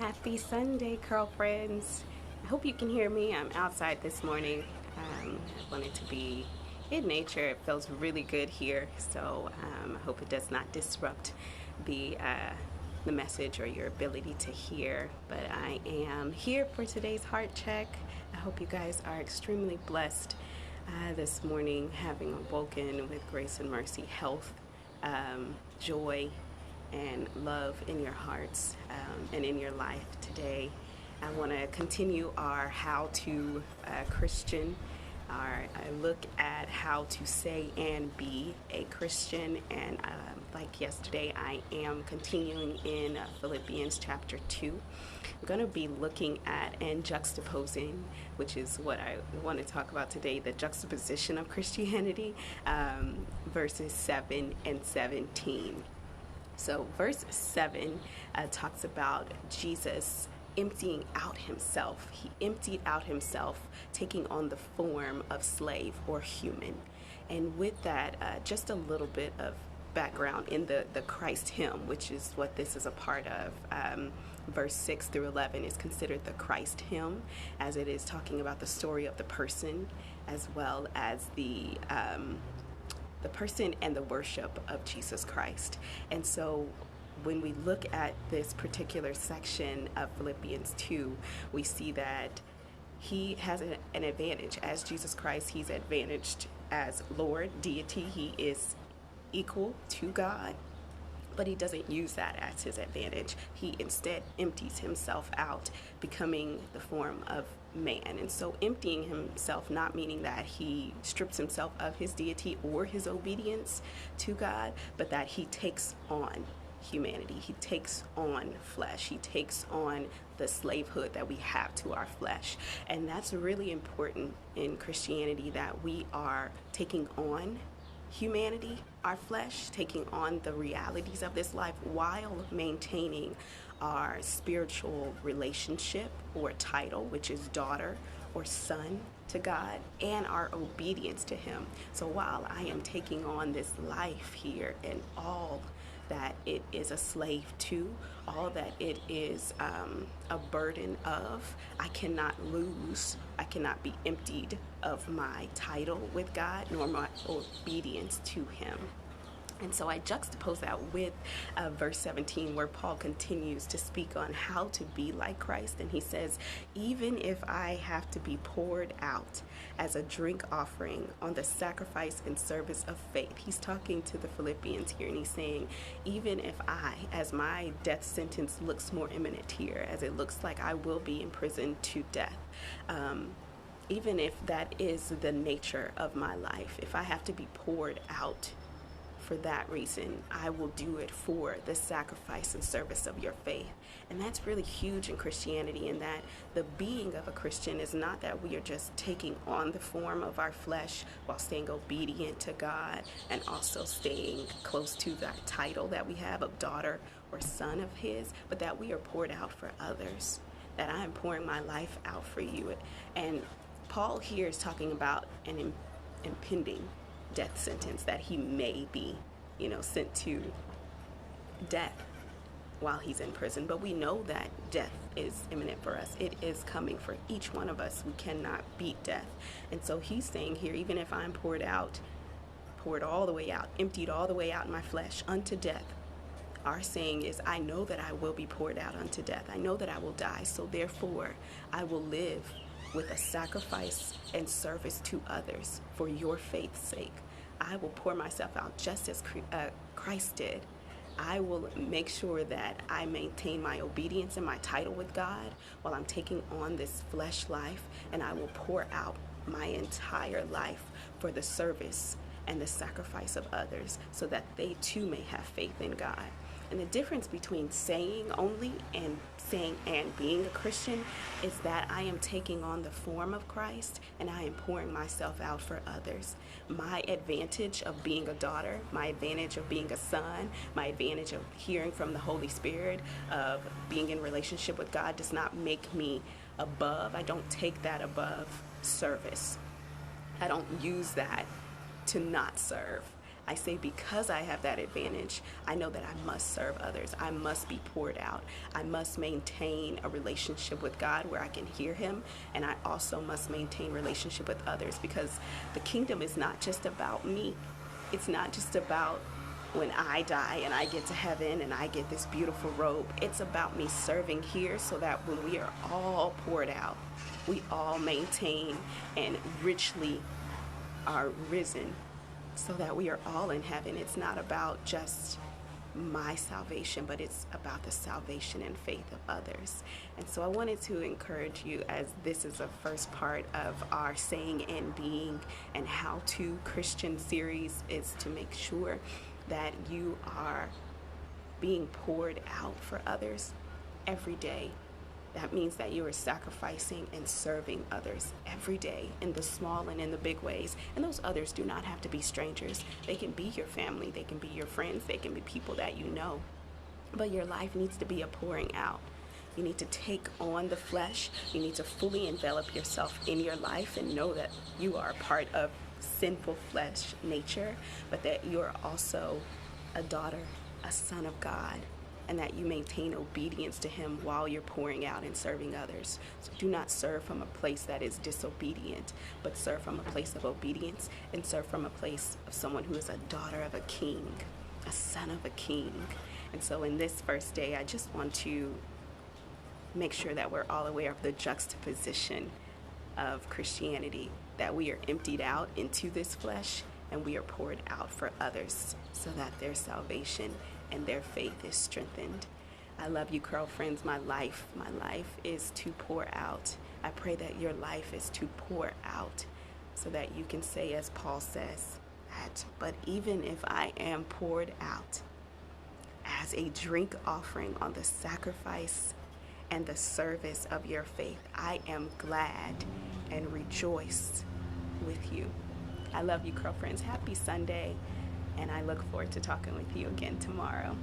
Happy Sunday, girlfriends. I hope you can hear me. I'm outside this morning. I wanted to be in nature. It feels really good here, so I hope it does not disrupt the message or your ability to hear. But I am here for today's heart check. I hope you guys are extremely blessed this morning, having awoken with grace and mercy, health, joy, and love in your hearts and in your life today. I want to continue our How to Christian, our look at how to say and be a Christian. And like yesterday, I am continuing in Philippians chapter 2. I'm going to be looking at and juxtaposing, which is what I want to talk about today, the juxtaposition of Christianity, verses 7 and 17. So verse 7 talks about Jesus emptying out himself. He emptied out himself, taking on the form of slave or human. And with that, just a little bit of background in the Christ hymn, which is what this is a part of. Verse 6 through 11 is considered the Christ hymn, as it is talking about the story of the person as well as the person and the worship of Jesus Christ. And so when we look at this particular section of Philippians 2, we see that he has an advantage. As Jesus Christ, he's advantaged as Lord, deity. He is equal to God, but he doesn't use that as his advantage. He instead empties himself out, becoming the form of man. And so emptying himself, not meaning that he strips himself of his deity or his obedience to God, but that he takes on humanity. He takes on flesh. He takes on the slavehood that we have to our flesh. And that's really important in Christianity, that we are taking on humanity, our flesh, taking on the realities of this life while maintaining our spiritual relationship or title, which is daughter or son to God, and our obedience to him. So while I am taking on this life here and all that it is a slave to, all that it is a burden of, I cannot be emptied of my title with God, nor my obedience to him. And so I juxtapose that with verse 17, where Paul continues to speak on how to be like Christ. And he says, even if I have to be poured out as a drink offering on the sacrifice and service of faith. He's talking to the Philippians here, and he's saying, even if I, as my death sentence looks more imminent here, as it looks like I will be imprisoned to death, even if that is the nature of my life, if I have to be poured out for that reason, I will do it for the sacrifice and service of your faith. And that's really huge in Christianity, in that the being of a Christian is not that we are just taking on the form of our flesh while staying obedient to God and also staying close to that title that we have of daughter or son of his, but that we are poured out for others, that I am pouring my life out for you. And Paul here is talking about an impending death sentence, that he may be, sent to death while he's in prison. But we know that death is imminent for us. It is coming for each one of us. We cannot beat death. And so he's saying here, even if I'm poured all the way out, emptied all the way out in my flesh unto death, our saying is, I know that I will be poured out unto death. I know that I will die. So therefore, I will live with a sacrifice and service to others for your faith's sake. I will pour myself out just as Christ did. I will make sure that I maintain my obedience and my title with God while I'm taking on this flesh life, and I will pour out my entire life for the service and the sacrifice of others, so that they too may have faith in God. And the difference between saying only and saying and being a Christian is that I am taking on the form of Christ, and I am pouring myself out for others. My advantage of being a daughter, my advantage of being a son, my advantage of hearing from the Holy Spirit, of being in relationship with God, does not make me above. I don't take that above service. I don't use that to not serve. I say because I have that advantage, I know that I must serve others. I must be poured out. I must maintain a relationship with God where I can hear him, and I also must maintain relationship with others, because the kingdom is not just about me. It's not just about when I die and I get to heaven and I get this beautiful robe. It's about me serving here so that when we are all poured out, we all maintain and richly are risen so that we are all in heaven. It's not about just my salvation, but it's about the salvation and faith of others. And so I wanted to encourage you, as this is a first part of our Saying and Being and How to Christian series, is to make sure that you are being poured out for others every day. That means that you are sacrificing and serving others every day in the small and in the big ways. And those others do not have to be strangers. They can be your family, they can be your friends, they can be people that you know. But your life needs to be a pouring out. You need to take on the flesh. You need to fully envelop yourself in your life and know that you are a part of sinful flesh nature, but that you're also a daughter, a son of God, and that you maintain obedience to him while you're pouring out and serving others. So do not serve from a place that is disobedient, but serve from a place of obedience, and serve from a place of someone who is a daughter of a king, a son of a king. And so in this first day, I just want to make sure that we're all aware of the juxtaposition of Christianity, that we are emptied out into this flesh and we are poured out for others so that their salvation and their faith is strengthened. I love you, curl friends. My life is to pour out. I pray that your life is to pour out so that you can say, as Paul says, that, but even if I am poured out as a drink offering on the sacrifice and the service of your faith, I am glad and rejoice with you. I love you, curl friends. Happy Sunday, and I look forward to talking with you again tomorrow.